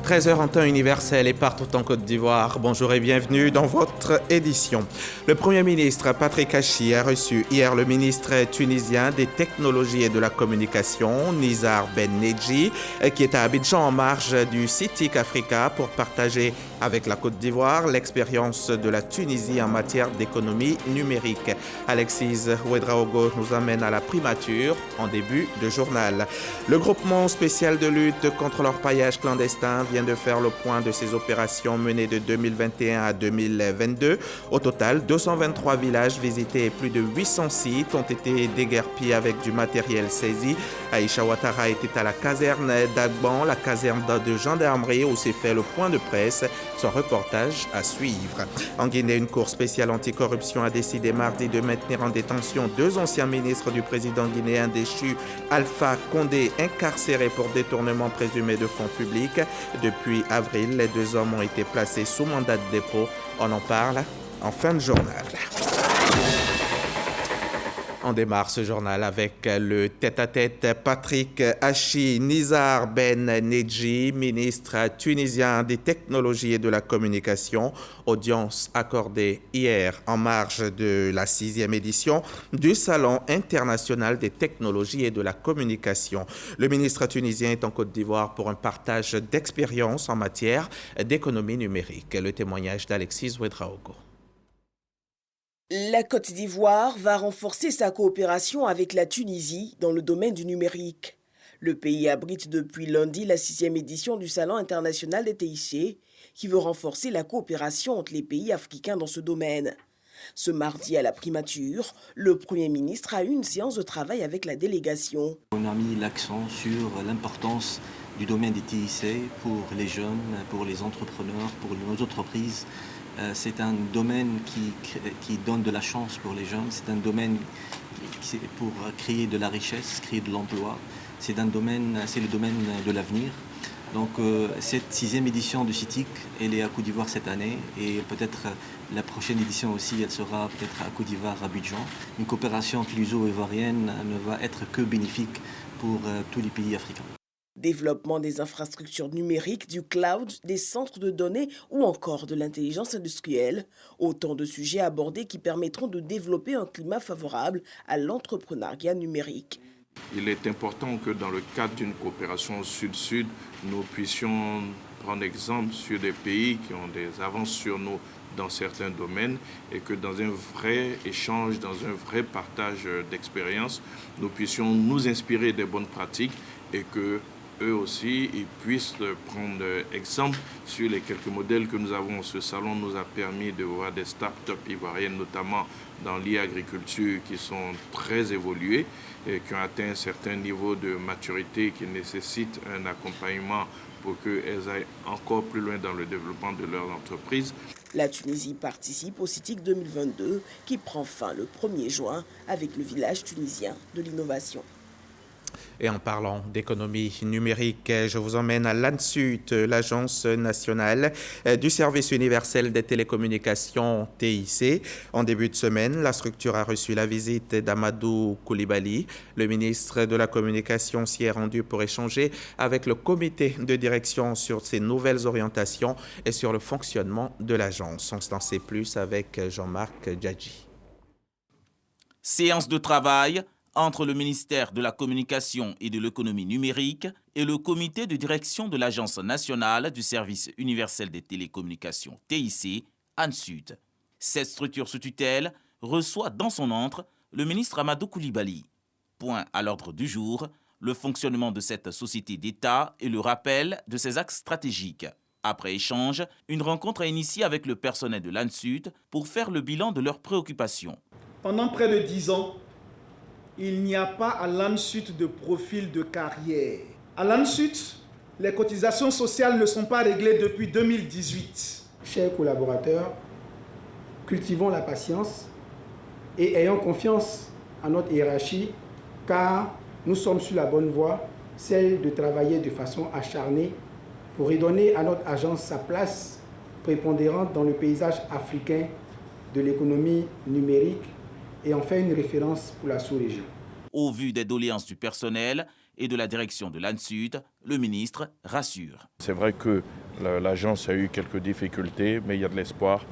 13h en temps universel et partout en Côte d'Ivoire. Bonjour et bienvenue dans votre édition. Le Premier ministre Patrick Hachi a reçu hier le ministre tunisien des Technologies et de la Communication, Nizar Ben Nedji, qui est à Abidjan en marge du CITIC Africa pour partager avec la Côte d'Ivoire l'expérience de la Tunisie en matière d'économie numérique. Alexis Ouedraogo nous amène à la primature en début de journal. Le groupement spécial de lutte contre l'orpaillage clandestin vient de faire le point de ses opérations menées de 2021 à 2022. Au total, 223 villages visités et plus de 800 sites ont été déguerpis avec du matériel saisi. Aïcha Ouattara était à la caserne d'Agban, la caserne de gendarmerie où s'est fait le point de presse. Son reportage à suivre. En Guinée, une cour spéciale anticorruption a décidé mardi de maintenir en détention deux anciens ministres du président guinéen déchu, Alpha Condé, incarcérés pour détournement présumé de fonds publics. Depuis avril, les deux hommes ont été placés sous mandat de dépôt. On en parle en fin de journal. On démarre ce journal avec le tête-à-tête Patrick Hachi Nizar Ben Nedji, ministre tunisien des Technologies et de la Communication. Audience accordée hier en marge de la 6e édition du Salon international des technologies et de la communication. Le ministre tunisien est en Côte d'Ivoire pour un partage d'expériences en matière d'économie numérique. Le témoignage d'Alexis Ouedraogo. La Côte d'Ivoire va renforcer sa coopération avec la Tunisie dans le domaine du numérique. Le pays abrite depuis lundi la 6e édition du Salon international des TIC, qui veut renforcer la coopération entre les pays africains dans ce domaine. Ce mardi à la primature, le Premier ministre a eu une séance de travail avec la délégation. On a mis l'accent sur l'importance du domaine des TIC pour les jeunes, pour les entrepreneurs, pour nos entreprises. C'est un domaine qui donne de la chance pour les jeunes, c'est un domaine pour créer de la richesse, créer de l'emploi, c'est le domaine de l'avenir. Donc cette 6e édition du CITIC, elle est à Côte d'Ivoire cette année et peut-être la prochaine édition aussi, elle sera peut-être à Côte d'Ivoire, à Abidjan. Une coopération tuniso-ivoirienne ne va être que bénéfique pour tous les pays africains. Développement des infrastructures numériques, du cloud, des centres de données ou encore de l'intelligence industrielle. Autant de sujets abordés qui permettront de développer un climat favorable à l'entrepreneuriat numérique. Il est important que dans le cadre d'une coopération sud-sud, nous puissions prendre exemple sur des pays qui ont des avances sur nous dans certains domaines et que dans un vrai échange, dans un vrai partage d'expériences, nous puissions nous inspirer des bonnes pratiques et que eux aussi, ils puissent prendre exemple sur les quelques modèles que nous avons. Ce salon nous a permis de voir des start-up ivoiriennes, notamment dans l'e-agriculture, qui sont très évoluées et qui ont atteint un certain niveau de maturité qui nécessite un accompagnement pour qu'elles aillent encore plus loin dans le développement de leur entreprise. La Tunisie participe au CITIC 2022 qui prend fin le 1er juin avec le village tunisien de l'innovation. Et en parlant d'économie numérique, je vous emmène à l'ANSUT, l'Agence nationale du service universel des télécommunications TIC. En début de semaine, la structure a reçu la visite d'Amadou Koulibaly. Le ministre de la Communication s'y est rendu pour échanger avec le comité de direction sur ses nouvelles orientations et sur le fonctionnement de l'agence. On s'en sait plus avec Jean-Marc Djadji. Séance de travail entre le ministère de la Communication et de l'économie numérique et le comité de direction de l'Agence nationale du service universel des télécommunications TIC, ANSUT. Cette structure sous tutelle reçoit dans son antre le ministre Amadou Koulibaly. Point à l'ordre du jour, le fonctionnement de cette société d'État et le rappel de ses axes stratégiques. Après échange, une rencontre est initiée avec le personnel de l'ANSUT pour faire le bilan de leurs préoccupations. Pendant près de 10 ans, il n'y a pas à l'ANSUT de profil de carrière. À l'ANSUT, les cotisations sociales ne sont pas réglées depuis 2018. Chers collaborateurs, cultivons la patience et ayons confiance en notre hiérarchie car nous sommes sur la bonne voie, celle de travailler de façon acharnée pour redonner à notre agence sa place prépondérante dans le paysage africain de l'économie numérique et en faire une référence pour la sous-région. Au vu des doléances du personnel, et de la direction de l'ANSUD, le ministre rassure. C'est vrai que l'agence a eu quelques difficultés, mais il y a de l'espoir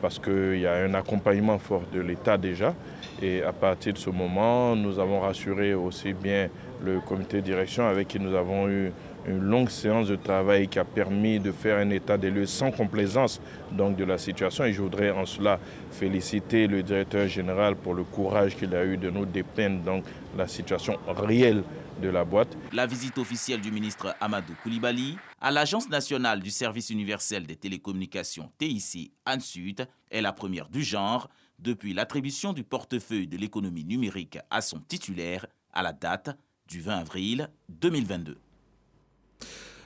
parce qu'il y a un accompagnement fort de l'État déjà. Et à partir de ce moment, nous avons rassuré aussi bien le comité de direction avec qui nous avons eu une longue séance de travail qui a permis de faire un état des lieux sans complaisance donc, de la situation. Et je voudrais en cela féliciter le directeur général pour le courage qu'il a eu de nous dépeindre donc, la situation réelle de la boîte. La visite officielle du ministre Amadou Coulibaly à l'Agence nationale du service universel des télécommunications TIC ANSUD est la première du genre depuis l'attribution du portefeuille de l'économie numérique à son titulaire à la date du 20 avril 2022.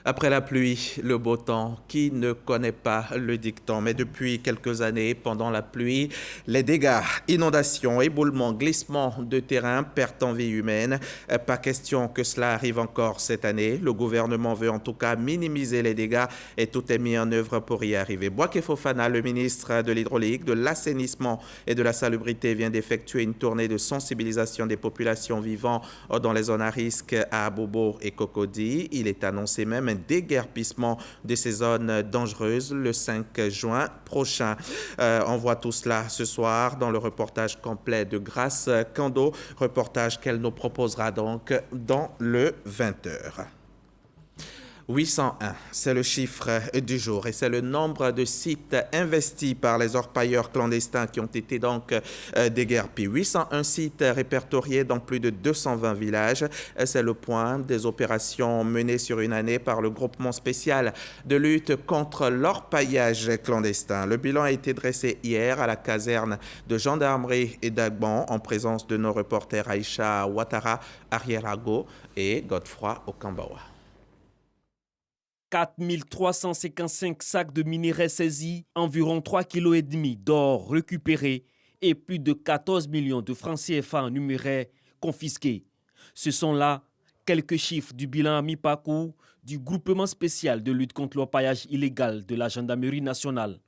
Après la pluie, le beau temps, qui ne connaît pas le dicton? Mais depuis quelques années, pendant la pluie, les dégâts, inondations, éboulements, glissements de terrain, pertes en vie humaine. Pas question que cela arrive encore cette année. Le gouvernement veut en tout cas minimiser les dégâts et tout est mis en œuvre pour y arriver. Bouaké Fofana, le ministre de l'Hydraulique, de l'Assainissement et de la Salubrité, vient d'effectuer une tournée de sensibilisation des populations vivant dans les zones à risque à Bobo et Cocody. Il est annoncé même un déguerpissement de ces zones dangereuses le 5 juin prochain. On voit tout cela ce soir dans le reportage complet de Grace Kando, reportage qu'elle nous proposera donc dans le 20h. 801, c'est le chiffre du jour et c'est le nombre de sites investis par les orpailleurs clandestins qui ont été donc déguerpis. 801 sites répertoriés dans plus de 220 villages. C'est le point des opérations menées sur une année par le groupement spécial de lutte contre l'orpaillage clandestin. Le bilan a été dressé hier à la caserne de gendarmerie et d'Agban en présence de nos reporters Aïcha Ouattara, Ariel Ago et Godefroy Okambawa. 4 355 sacs de minerais saisis, environ 3,5 kg d'or récupérés et plus de 14 millions de francs CFA en numéraires confisqués. Ce sont là quelques chiffres du bilan à mi-parcours du groupement spécial de lutte contre l'orpaillage illégal de la gendarmerie nationale.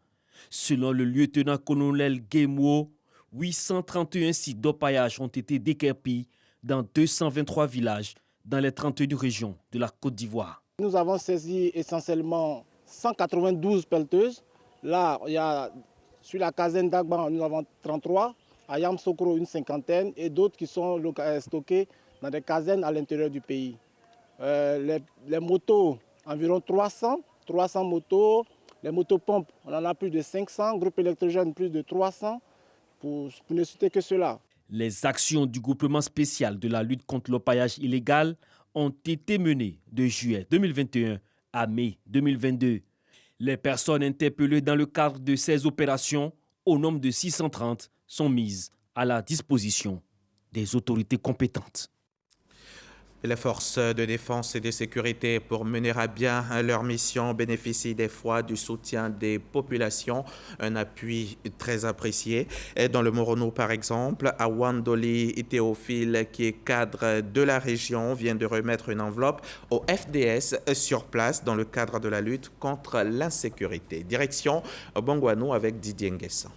Selon le lieutenant-colonel Guémouo, 831 sites d'orpaillage ont été déguerpis dans 223 villages dans les 32 régions de la Côte d'Ivoire. Nous avons saisi essentiellement 192 pelleteuses. Là, il y a, sur la caserne d'Agban, nous avons 33, à Yamsokro une cinquantaine et d'autres qui sont stockés dans des casernes à l'intérieur du pays. Les motos, environ 300 motos. Les motopompes, on en a plus de 500, groupes électrogènes plus de 300, pour ne citer que cela. Les actions du groupement spécial de la lutte contre l'orpaillage illégal ont été menées de juillet 2021 à mai 2022. Les personnes interpellées dans le cadre de ces opérations, au nombre de 630, sont mises à la disposition des autorités compétentes. Les forces de défense et de sécurité, pour mener à bien leur mission, bénéficient des fois du soutien des populations, un appui très apprécié. Et dans le Morono, par exemple, Awandoli Théophile, qui est cadre de la région, vient de remettre une enveloppe au FDS sur place dans le cadre de la lutte contre l'insécurité. Direction Bongouano avec Didier Nguessan.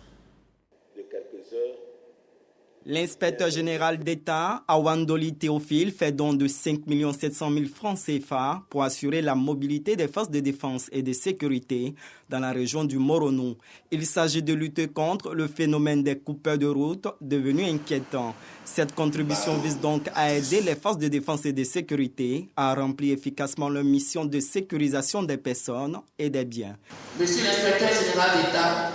L'inspecteur général d'État, Awandoli Théophile, fait don de 5 700 000 francs CFA pour assurer la mobilité des forces de défense et de sécurité dans la région du Morono. Il s'agit de lutter contre le phénomène des coupeurs de route devenu inquiétant. Cette contribution vise donc à aider les forces de défense et de sécurité à remplir efficacement leur mission de sécurisation des personnes et des biens. Monsieur l'inspecteur général d'État,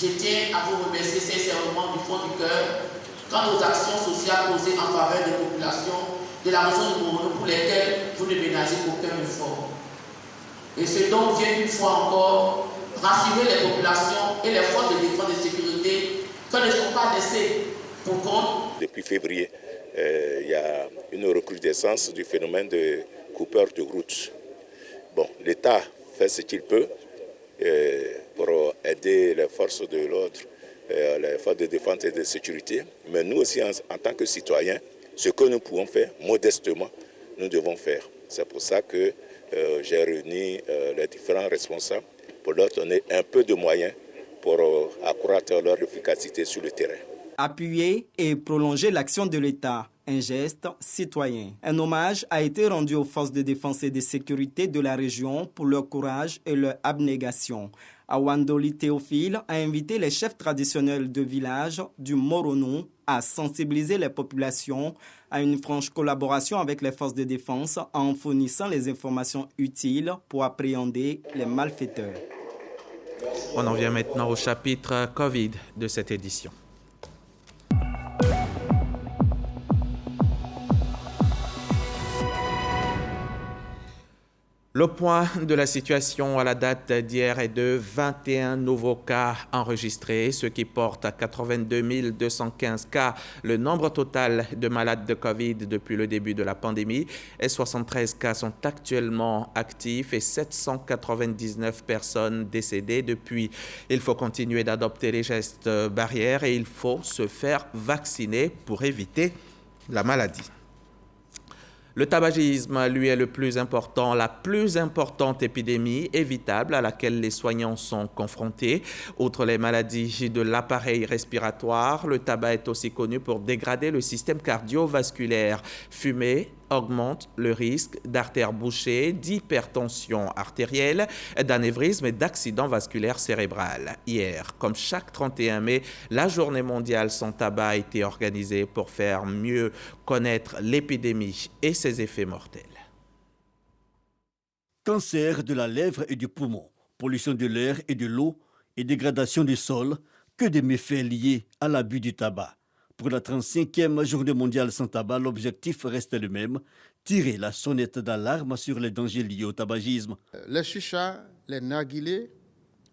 je tiens à vous remercier sincèrement du fond du cœur quant aux actions sociales posées en faveur des populations de la région du Morono pour lesquelles vous ne ménagez aucun effort. Et ce don vient une fois encore rassurer les populations et les forces de défense et de sécurité qu'elles ne sont pas laissées pour compte. Depuis février, il y a une recrudescence du phénomène de coupeurs de route. Bon, l'État fait ce qu'il peut pour aider les forces de l'ordre, les forces de défense et de sécurité. Mais nous aussi, en tant que citoyens, ce que nous pouvons faire modestement, nous devons faire. C'est pour ça que j'ai réuni les différents responsables pour leur donner un peu de moyens pour accroître leur efficacité sur le terrain. Appuyer et prolonger l'action de l'État. un geste citoyen. Un hommage a été rendu aux forces de défense et de sécurité de la région pour leur courage et leur abnégation. Awandoli Théophile a invité les chefs traditionnels de village du Moronou à sensibiliser les populations à une franche collaboration avec les forces de défense en fournissant les informations utiles pour appréhender les malfaiteurs. On en vient maintenant au chapitre Covid de cette édition. Le point de la situation à la date d'hier est de 21 nouveaux cas enregistrés, ce qui porte à 82 215 cas le nombre total de malades de Covid depuis le début de la pandémie. Et 73 cas sont actuellement actifs et 799 personnes décédées depuis. Il faut continuer d'adopter les gestes barrières et il faut se faire vacciner pour éviter la maladie. Le tabagisme, lui, est le plus important, la plus importante épidémie évitable à laquelle les soignants sont confrontés. Outre les maladies de l'appareil respiratoire, le tabac est aussi connu pour dégrader le système cardiovasculaire. Fumer augmente le risque d'artères bouchées, d'hypertension artérielle, d'anévrisme et d'accident vasculaire cérébral. Hier, comme chaque 31 mai, la journée mondiale sans tabac a été organisée pour faire mieux connaître l'épidémie et ses effets mortels. Cancer de la lèvre et du poumon, pollution de l'air et de l'eau et dégradation du sol, que des méfaits liés à l'abus du tabac. Pour la 35e journée mondiale sans tabac, l'objectif reste le même, tirer la sonnette d'alarme sur les dangers liés au tabagisme. Les chichas, les narguilés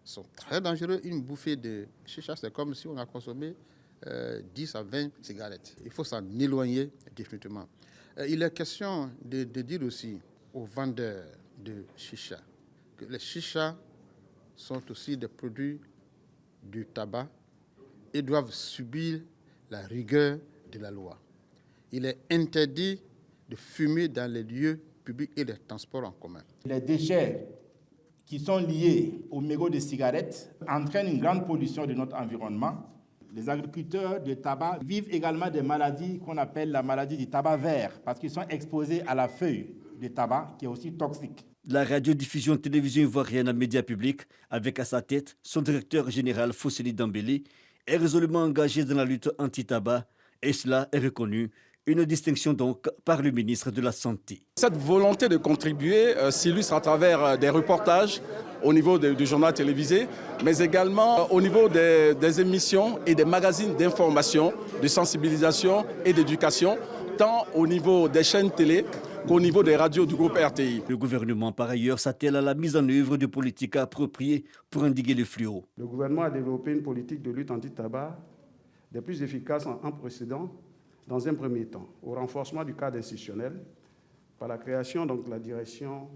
sont très dangereux. Une bouffée de chicha, c'est comme si on a consommé 10 à 20 cigarettes. Il faut s'en éloigner définitivement. Il est question de dire aussi aux vendeurs de chicha que les chichas sont aussi des produits du tabac et doivent subir la rigueur de la loi. Il est interdit de fumer dans les lieux publics et les transports en commun. Les déchets qui sont liés aux mégots de cigarettes entraînent une grande pollution de notre environnement. Les agriculteurs de tabac vivent également des maladies qu'on appelle la maladie du tabac vert parce qu'ils sont exposés à la feuille de tabac qui est aussi toxique. La radiodiffusion télévision ivoirienne, média public, avec à sa tête son directeur général Fousseli Dambélé, est résolument engagé dans la lutte anti-tabac et cela est reconnu. Une distinction donc par le ministre de la Santé. Cette volonté de contribuer s'illustre à travers des reportages au niveau du journal télévisé, mais également au niveau des émissions et des magazines d'information, de sensibilisation et d'éducation, tant au niveau des chaînes télé qu'au niveau des radios du groupe RTI. Le gouvernement, par ailleurs, s'attelle à la mise en œuvre de politiques appropriées pour endiguer le fléau. Le gouvernement a développé une politique de lutte anti-tabac des plus efficaces en précédent, dans un premier temps, au renforcement du cadre institutionnel, par la création donc, de la Direction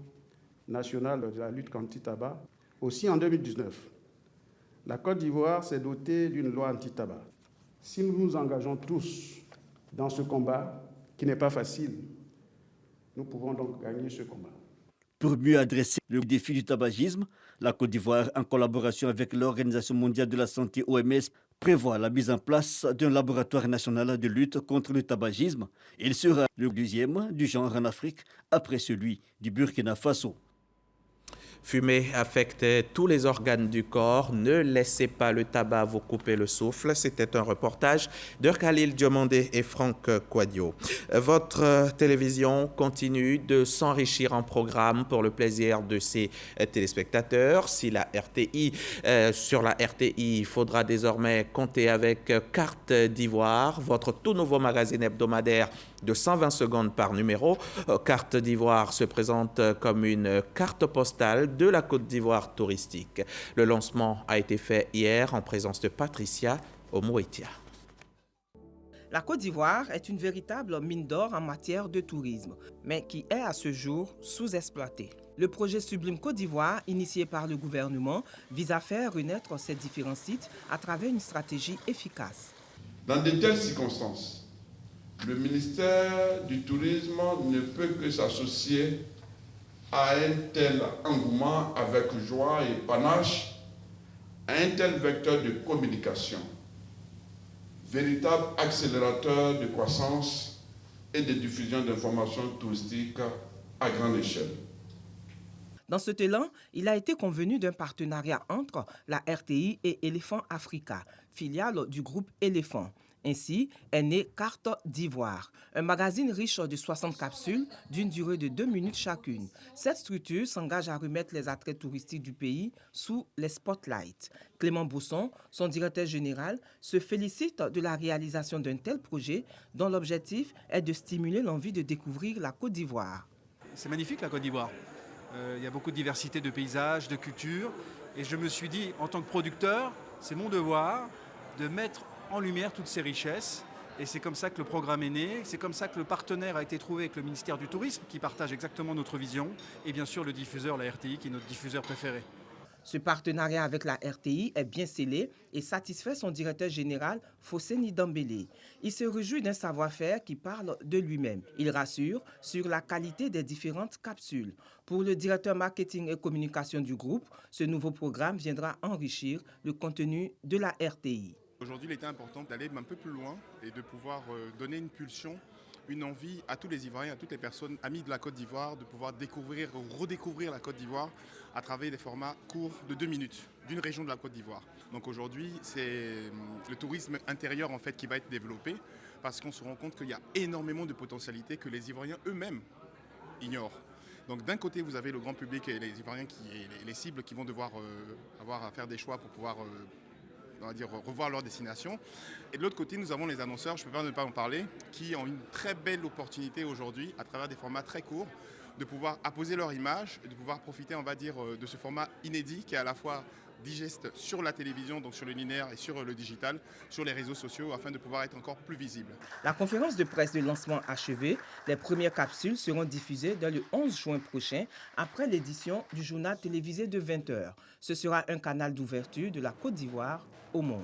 nationale de la lutte anti-tabac. Aussi en 2019, la Côte d'Ivoire s'est dotée d'une loi anti-tabac. Si nous nous engageons tous dans ce combat, qui n'est pas facile, nous pouvons donc gagner ce combat. Pour mieux adresser le défi du tabagisme, la Côte d'Ivoire, en collaboration avec l'Organisation mondiale de la santé OMS, prévoit la mise en place d'un laboratoire national de lutte contre le tabagisme. Il sera le deuxième du genre en Afrique, après celui du Burkina Faso. Fumer affecte tous les organes du corps. Ne laissez pas le tabac vous couper le souffle. C'était un reportage de Khalil Diomandé et Franck Quadio. Votre télévision continue de s'enrichir en programmes pour le plaisir de ses téléspectateurs. Sur la RTI, il faudra désormais compter avec Carte d'Ivoire, votre tout nouveau magazine hebdomadaire de 120 secondes par numéro. Carte d'Ivoire se présente comme une carte postale de la Côte d'Ivoire touristique. Le lancement a été fait hier en présence de Patricia Omouetia. La Côte d'Ivoire est une véritable mine d'or en matière de tourisme, mais qui est à ce jour sous-exploitée. Le projet Sublime Côte d'Ivoire, initié par le gouvernement, vise à faire renaître ces différents sites à travers une stratégie efficace. Dans de telles circonstances, le ministère du Tourisme ne peut que s'associer à un tel engouement avec joie et panache, à un tel vecteur de communication, véritable accélérateur de croissance et de diffusion d'informations touristiques à grande échelle. Dans cet élan, il a été convenu d'un partenariat entre la RTI et Elephant Africa, filiale du groupe Elephant. Ainsi est née Carte d'Ivoire, un magazine riche de 60 capsules d'une durée de 2 minutes chacune. Cette structure s'engage à remettre les attraits touristiques du pays sous les spotlights. Clément Bousson, son directeur général, se félicite de la réalisation d'un tel projet dont l'objectif est de stimuler l'envie de découvrir la Côte d'Ivoire. C'est magnifique la Côte d'Ivoire. Il y a beaucoup de diversité de paysages, de cultures. Et je me suis dit, en tant que producteur, c'est mon devoir de mettre en lumière toutes ces richesses. Et c'est comme ça que le programme est né. C'est comme ça que le partenaire a été trouvé avec le ministère du Tourisme, qui partage exactement notre vision. Et bien sûr, le diffuseur, la RTI, qui est notre diffuseur préféré. Ce partenariat avec la RTI est bien scellé et satisfait son directeur général, Fosseni Dambélé. Il se réjouit d'un savoir-faire qui parle de lui-même. Il rassure sur la qualité des différentes capsules. Pour le directeur marketing et communication du groupe, ce nouveau programme viendra enrichir le contenu de la RTI. Aujourd'hui, il était important d'aller un peu plus loin et de pouvoir donner une pulsion, une envie à tous les Ivoiriens, à toutes les personnes amies de la Côte d'Ivoire, de pouvoir découvrir ou redécouvrir la Côte d'Ivoire à travers des formats courts de 2 minutes d'une région de la Côte d'Ivoire. Donc aujourd'hui, c'est le tourisme intérieur en fait qui va être développé parce qu'on se rend compte qu'il y a énormément de potentialités que les Ivoiriens eux-mêmes ignorent. Donc d'un côté, vous avez le grand public et les Ivoiriens, les cibles qui vont devoir avoir à faire des choix pour pouvoir on va dire, revoir leur destination. Et de l'autre côté, nous avons les annonceurs, je ne peux pas ne pas en parler, qui ont une très belle opportunité aujourd'hui, à travers des formats très courts, de pouvoir apposer leur image et de pouvoir profiter, on va dire, de ce format inédit qui est à la fois digeste sur la télévision, donc sur le linéaire et sur le digital, sur les réseaux sociaux, afin de pouvoir être encore plus visible. La conférence de presse de lancement achevée, les premières capsules seront diffusées dès le 11 juin prochain, après l'édition du journal télévisé de 20h. Ce sera un canal d'ouverture de la Côte d'Ivoire au monde.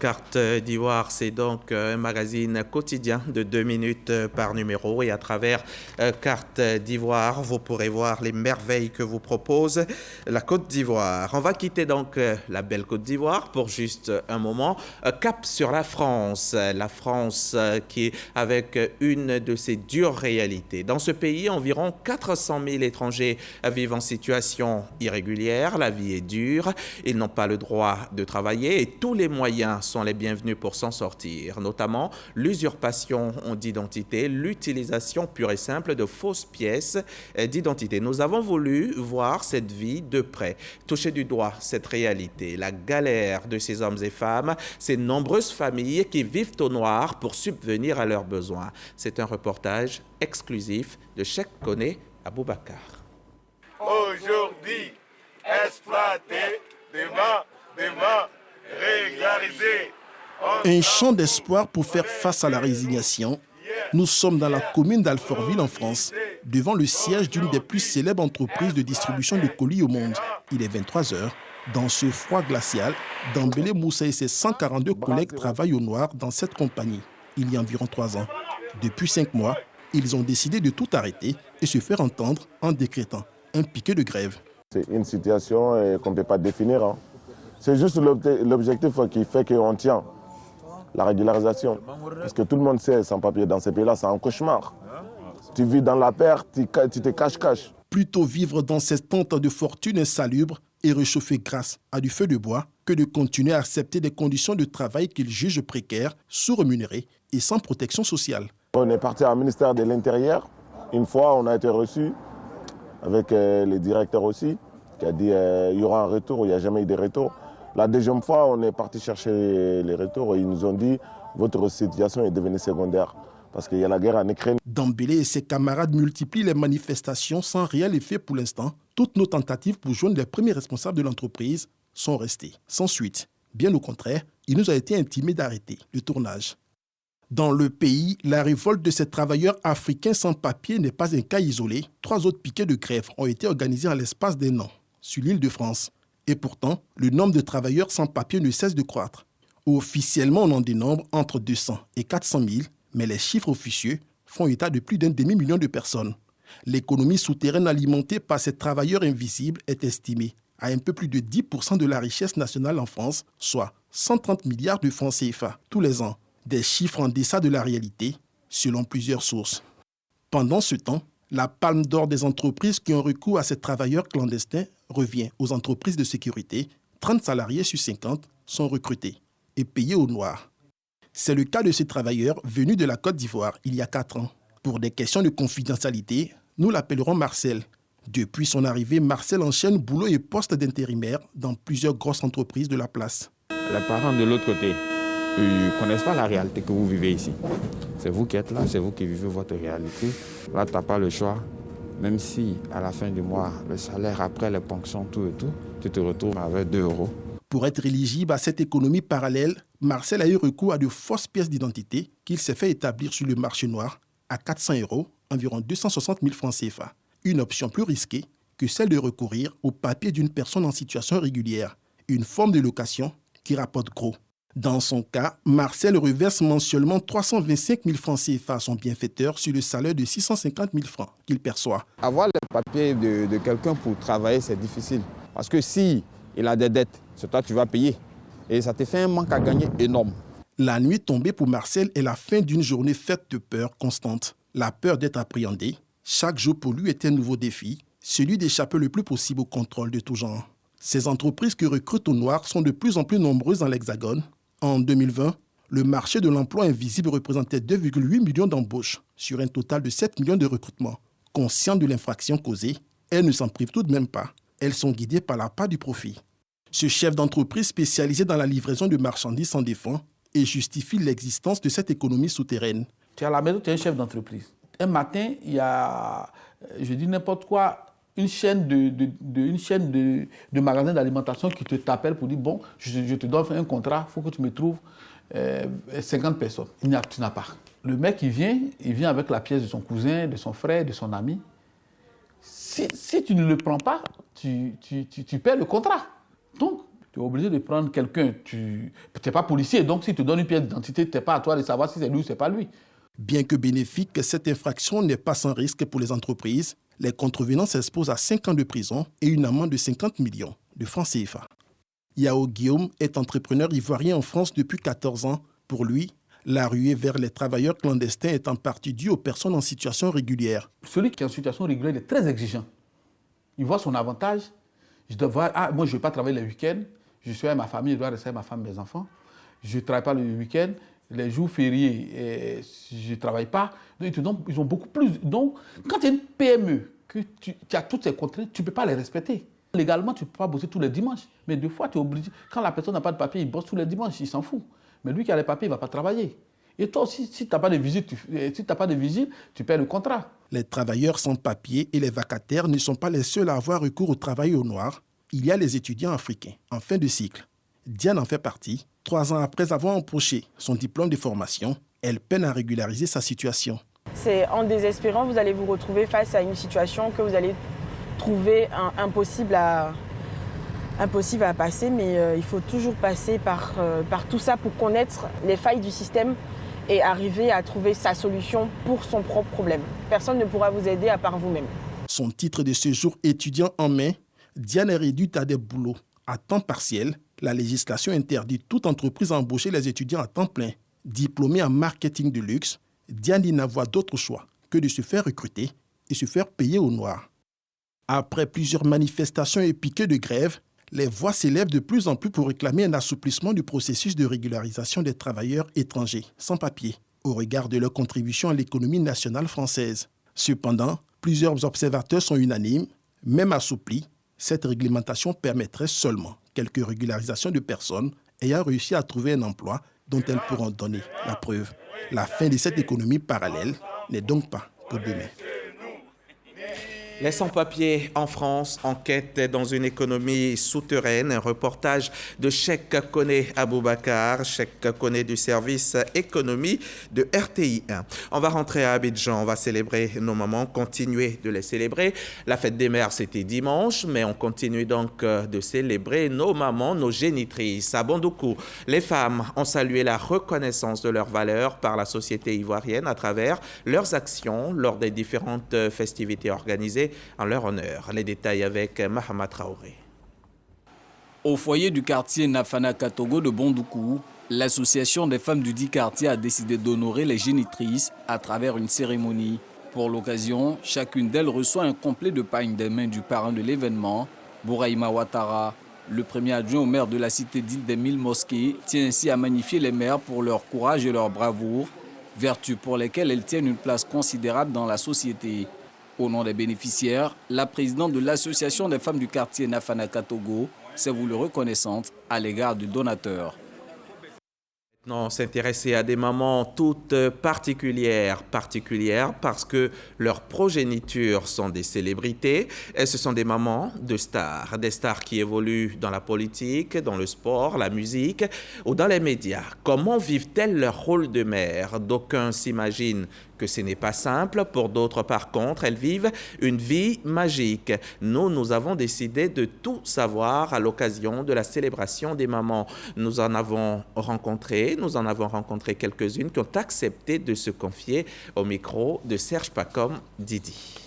Carte d'Ivoire, c'est donc un magazine quotidien de 2 minutes par numéro. Et à travers Carte d'Ivoire, vous pourrez voir les merveilles que vous propose la Côte d'Ivoire. On va quitter donc la belle Côte d'Ivoire pour juste un moment. Cap sur la France qui est avec une de ses dures réalités. Dans ce pays, environ 400 000 étrangers vivent en situation irrégulière. La vie est dure. Ils n'ont pas le droit de travailler et tous les moyens sont les bienvenus pour s'en sortir, notamment l'usurpation d'identité, l'utilisation pure et simple de fausses pièces d'identité. Nous avons voulu voir cette vie de près, toucher du doigt cette réalité, la galère de ces hommes et femmes, ces nombreuses familles qui vivent au noir pour subvenir à leurs besoins. C'est un reportage exclusif de Cheikh Koné Aboubakar. Aujourd'hui, exploité, demain, régularisé. Un chant d'espoir pour faire face à la résignation. Nous sommes dans la commune d'Alfortville en France, devant le siège d'une des plus célèbres entreprises de distribution de colis au monde. Il est 23h. Dans ce froid glacial, Dambélé Moussa et ses 142 collègues travaillent au noir dans cette compagnie. Il y a environ 3 ans. Depuis 5 mois, ils ont décidé de tout arrêter et se faire entendre en décrétant un piquet de grève. C'est une situation qu'on ne peut pas définir. C'est juste l'objectif qui fait qu'on tient la régularisation. Parce que tout le monde sait, sans papier dans ces pays-là, c'est un cauchemar. Tu vis dans la perte, tu te caches. Plutôt vivre dans cette tente de fortune insalubre et réchauffer grâce à du feu de bois que de continuer à accepter des conditions de travail qu'ils jugent précaires, sous-rémunérées et sans protection sociale. On est parti au ministère de l'Intérieur. Une fois, on a été reçu avec les directeurs aussi, qui a dit qu'il y aura un retour, il n'y a jamais eu de retour. La deuxième fois, on est parti chercher les retours et ils nous ont dit votre situation est devenue secondaire parce qu'il y a la guerre en Ukraine. Dambélé et ses camarades multiplient les manifestations sans réel effet pour l'instant. Toutes nos tentatives pour joindre les premiers responsables de l'entreprise sont restées sans suite. Bien au contraire, il nous a été intimé d'arrêter le tournage. Dans le pays, la révolte de ces travailleurs africains sans papier n'est pas un cas isolé. 3 autres piquets de grève ont été organisés en l'espace d'1 an sur l'île de France. Et pourtant, le nombre de travailleurs sans papier ne cesse de croître. Officiellement, on en dénombre entre 200 et 400 000, mais les chiffres officieux font état de plus d'1 demi-million de personnes. L'économie souterraine alimentée par ces travailleurs invisibles est estimée à un peu plus de 10% de la richesse nationale en France, soit 130 milliards de francs CFA tous les ans. Des chiffres en deçà de la réalité, selon plusieurs sources. Pendant ce temps, la palme d'or des entreprises qui ont recours à ces travailleurs clandestins revient aux entreprises de sécurité. 30 salariés sur 50 sont recrutés et payés au noir. C'est le cas de ces travailleurs venus de la Côte d'Ivoire il y a 4 ans. Pour des questions de confidentialité, nous l'appellerons Marcel. Depuis son arrivée, Marcel enchaîne boulot et poste d'intérimaire dans plusieurs grosses entreprises de la place. Les parents de l'autre côté, ils ne connaissent pas la réalité que vous vivez ici. C'est vous qui êtes là, c'est vous qui vivez votre réalité. Là, tu n'as pas le choix. Même si, à la fin du mois, le salaire, après les ponctions, tout et tout, tu te retrouves avec 2 €. Pour être éligible à cette économie parallèle, Marcel a eu recours à de fausses pièces d'identité qu'il s'est fait établir sur le marché noir à 400 €, environ 260 000 francs CFA. Une option plus risquée que celle de recourir au papier d'une personne en situation régulière, une forme de location qui rapporte gros. Dans son cas, Marcel reverse mensuellement 325 000 francs CFA à son bienfaiteur sur le salaire de 650 000 francs qu'il perçoit. Avoir les papiers de quelqu'un pour travailler, c'est difficile. Parce que si il a des dettes, c'est toi qui vas payer. Et ça te fait un manque à gagner énorme. La nuit tombée pour Marcel est la fin d'une journée faite de peur constante. La peur d'être appréhendé. Chaque jour pour lui est un nouveau défi, celui d'échapper le plus possible au contrôle de tout genre. Ces entreprises qui recrutent au noir sont de plus en plus nombreuses dans l'Hexagone. En 2020, le marché de l'emploi invisible représentait 2,8 millions d'embauches sur un total de 7 millions de recrutements. Conscientes de l'infraction causée, elles ne s'en privent tout de même pas. Elles sont guidées par la part du profit. Ce chef d'entreprise spécialisé dans la livraison de marchandises s'en défend et justifie l'existence de cette écononie souterraine. Tu es à la maison, tu es un chef d'entreprise. Un matin, il y a, je dis n'importe quoi, une chaîne de magasins d'alimentation qui t'appelle pour dire, bon, je te donne un contrat, il faut que tu me trouves 50 personnes. Tu n'as pas. Le mec, il vient avec la pièce de son cousin, de son frère, de son ami. Si tu ne le prends pas, tu perds le contrat. Donc, tu es obligé de prendre quelqu'un. Tu n'es pas policier, donc si tu donnes une pièce d'identité, ce n'est pas à toi de savoir si c'est lui ou ce n'est pas lui. Bien que bénéfique, cette infraction n'est pas sans risque pour les entreprises. Les contrevenants s'exposent à 5 ans de prison et une amende de 50 millions de francs CFA. Yao Guillaume est entrepreneur ivoirien en France depuis 14 ans. Pour lui, la ruée vers les travailleurs clandestins est en partie due aux personnes en situation régulière. Celui qui est en situation régulière est très exigeant. Il voit son avantage. Je dois voir, moi je ne vais pas travailler les week-ends. Je suis avec ma famille, je dois rester avec ma femme et mes enfants. Je ne travaille pas le week-end. Les jours fériés, je ne travaille pas. Donc, ils ont beaucoup plus. Donc, quand tu es une PME, que tu as toutes ces contraintes, tu ne peux pas les respecter. Légalement, tu ne peux pas bosser tous les dimanches. Mais des fois, tu es obligé. Quand la personne n'a pas de papier, il bosse tous les dimanches, il s'en fout. Mais lui qui a les papiers, il ne va pas travailler. Et toi aussi, si tu n'as pas de vigile, tu perds le contrat. Les travailleurs sans papier et les vacataires ne sont pas les seuls à avoir recours au travail au noir. Il y a les étudiants africains en fin de cycle. Diane en fait partie. 3 ans après avoir empoché son diplôme de formation, elle peine à régulariser sa situation. C'est en désespérant, vous allez vous retrouver face à une situation que vous allez trouver impossible à passer, mais il faut toujours passer par tout ça pour connaître les failles du système et arriver à trouver sa solution pour son propre problème. Personne ne pourra vous aider à part vous-même. Son titre de séjour étudiant en main, Diane est réduite à des boulots à temps partiel. La législation interdit toute entreprise à embaucher les étudiants à temps plein. Diplômée en marketing de luxe, Diane n'a voit d'autre choix que de se faire recruter et se faire payer au noir. Après plusieurs manifestations et piquets de grève, les voix s'élèvent de plus en plus pour réclamer un assouplissement du processus de régularisation des travailleurs étrangers sans papier, au regard de leur contribution à l'économie nationale française. Cependant, plusieurs observateurs sont unanimes, même assouplis, cette réglementation permettrait seulement quelques régularisations de personnes ayant réussi à trouver un emploi dont elles pourront donner la preuve. La fin de cette économie parallèle n'est donc pas pour demain. Les sans-papiers en France enquêtent dans une économie souterraine. Un reportage de Cheikh Koné Aboubakar, Cheikh Koné du service économie de RTI 1. On va rentrer à Abidjan, on va célébrer nos mamans, continuer de les célébrer. La fête des mères, c'était dimanche, mais on continue donc de célébrer nos mamans, nos génitrices. À Bondoukou, les femmes ont salué la reconnaissance de leurs valeurs par la société ivoirienne à travers leurs actions lors des différentes festivités organisées en leur honneur. Les détails avec Mahama Traoré. Au foyer du quartier Nafana Katogo de Bondoukou, L'association des femmes du dit quartier a décidé d'honorer les génitrices à travers une cérémonie. Pour l'occasion, chacune d'elles reçoit un complet de pagne des mains du parrain de l'événement, Bouraïma Ouattara. Le premier adjoint au maire de la cité dite des 1000 mosquées tient ainsi à magnifier les mères pour leur courage et leur bravoure, vertus pour lesquelles elles tiennent une place considérable dans la société. Au nom des bénéficiaires, la présidente de l'association des femmes du quartier Nafana Katogo s'est voulue reconnaissante à l'égard du donateur. Non, s'intéresser à des mamans toutes particulières parce que leurs progénitures sont des célébrités et ce sont des mamans de stars, des stars qui évoluent dans la politique, dans le sport, la musique ou dans les médias. Comment vivent-elles leur rôle de mère? D'aucuns s'imaginent que ce n'est pas simple. Pour d'autres, par contre, elles vivent une vie magique. Nous avons décidé de tout savoir à l'occasion de la célébration des mamans. Nous en avons rencontré quelques-unes qui ont accepté de se confier au micro de Serge Pacom Didi.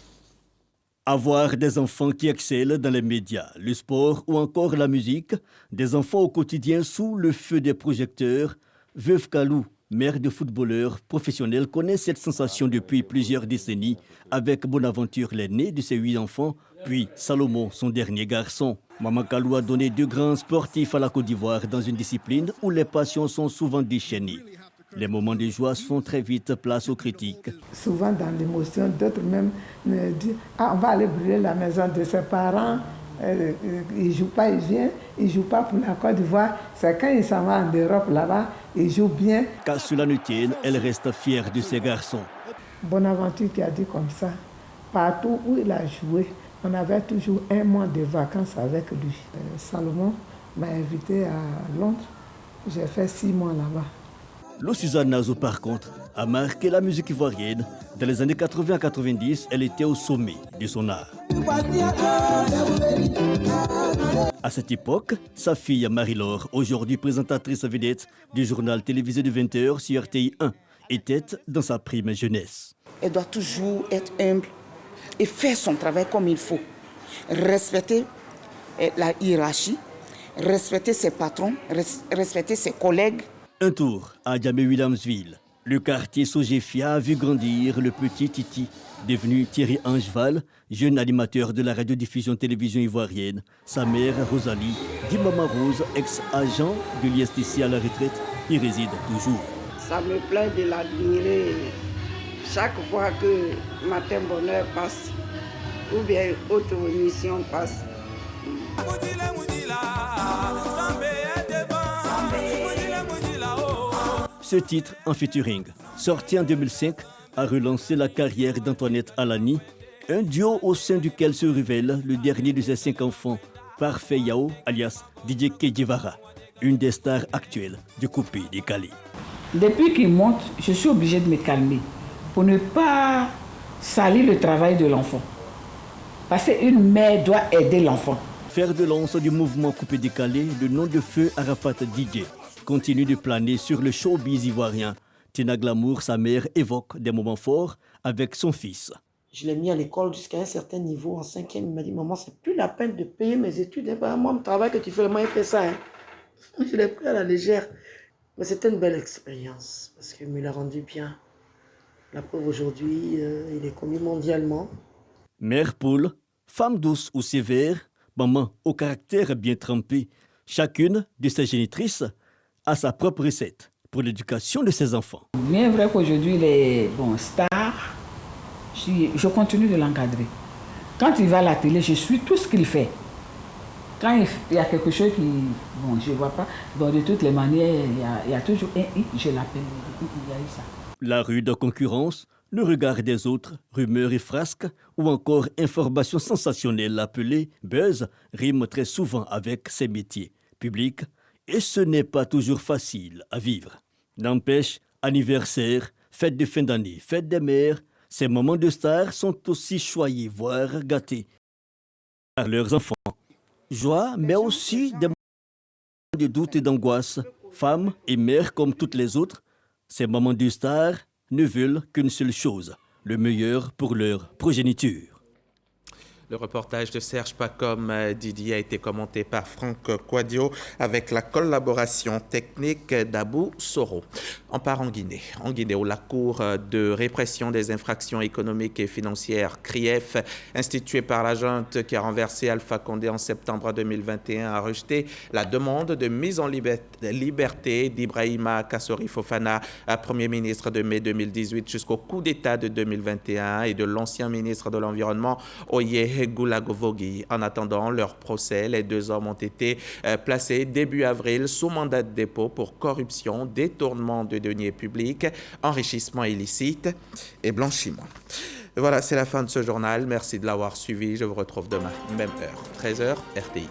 Avoir des enfants qui excellent dans les médias, le sport ou encore la musique, des enfants au quotidien sous le feu des projecteurs, Veuve Kalou, mère de footballeur professionnel, connaît cette sensation depuis plusieurs décennies avec Bonaventure, l'aîné de ses 8 enfants, puis Salomon, son dernier garçon. Maman Kalou a donné 2 grands sportifs à la Côte d'Ivoire dans une discipline où les passions sont souvent déchaînées. Les moments de joie font très vite place aux critiques. Souvent dans l'émotion, d'autres même me disent « Ah, on va aller brûler la maison de ses parents ». Il ne joue pas, il vient, il ne joue pas pour la Côte d'Ivoire. C'est quand il s'en va en Europe là-bas, il joue bien. Car cela ne tienne, elle reste fière de ses garçons. Bonaventure qui a dit comme ça, partout où il a joué, on avait toujours 1 mois de vacances avec lui. Salomon m'a invité à Londres, j'ai fait 6 mois là-bas. Lo Suzanne Nazo, par contre, a marqué la musique ivoirienne. Dans les années 80 à 90, elle était au sommet de son art. À cette époque, sa fille Marie-Laure, aujourd'hui présentatrice vedette du journal télévisé de 20h sur RTI 1, était dans sa prime jeunesse. Elle doit toujours être humble et faire son travail comme il faut. Respecter la hiérarchie, respecter ses patrons, respecter ses collègues. Un tour à Djamé-Williamsville. Le quartier Sogefia a vu grandir le petit Titi, devenu Thierry Angeval, jeune animateur de la radiodiffusion-télévision ivoirienne. Sa mère, Rosalie, dit Maman Rose, ex-agent de l'ISTC à la retraite, y réside toujours. Ça me plaît de l'admirer chaque fois que Matin Bonheur passe ou bien autre émission passe. Ce titre, en featuring, sorti en 2005, a relancé la carrière d'Antoinette Alani, un duo au sein duquel se révèle le dernier de ses 5 enfants, Parfait Yao, alias DJ Kedjivara, une des stars actuelles du coupé décalé. Depuis qu'il monte, je suis obligée de me calmer pour ne pas salir le travail de l'enfant. Parce qu'une mère doit aider l'enfant. Fer de lance du mouvement coupé décalé, le nom de feu Arafat DJ continue de planer sur le showbiz ivoirien. Tina Glamour, sa mère, évoque des moments forts avec son fils. Je l'ai mis à l'école jusqu'à un certain niveau, en 5e. Il m'a dit, maman, c'est plus la peine de payer mes études. Eh ben, moi, le travail que tu fais, moi, il fait ça. Hein. Je l'ai pris à la légère. Mais c'était une belle expérience parce qu'il me l'a rendu bien. La preuve aujourd'hui, il est connu mondialement. Mère poule, femme douce ou sévère, maman au caractère bien trempé, chacune de ses génitrices a sa propre recette pour l'éducation de ses enfants. Bien vrai qu'aujourd'hui, les stars, je continue de l'encadrer. Quand il va à la télé, je suis tout ce qu'il fait. Quand il y a quelque chose qui... je ne vois pas. De toutes les manières, il y a toujours un « je l'appelle ». Il y a eu ça. La rude concurrence, le regard des autres, rumeurs et frasques, ou encore informations sensationnelles appelées buzz, riment très souvent avec ces métiers publics. Et ce n'est pas toujours facile à vivre. N'empêche, anniversaire, fête de fin d'année, fête des mères, ces moments de star sont aussi choyés, voire gâtés par leurs enfants. Joie, mais aussi des moments de doute et d'angoisse. Femmes et mères comme toutes les autres, ces moments de star ne veulent qu'une seule chose, le meilleur pour leur progéniture. Le reportage de Serge Pacom Didier a été commenté par Franck Quadio avec la collaboration technique d'Abou Soro. On part en Guinée. En Guinée, où la Cour de répression des infractions économiques et financières, CRIEF, instituée par la junte qui a renversé Alpha Condé en septembre 2021, a rejeté la demande de mise en liberté d'Ibrahima Kassori Fofana, Premier ministre de mai 2018 jusqu'au coup d'État de 2021, et de l'ancien ministre de l'Environnement, Oye Goulagovogi. En attendant leur procès, les deux hommes ont été placés début avril sous mandat de dépôt pour corruption, détournement de deniers publics, enrichissement illicite et blanchiment. Voilà, c'est la fin de ce journal. Merci de l'avoir suivi. Je vous retrouve demain, même heure, 13h, RTI.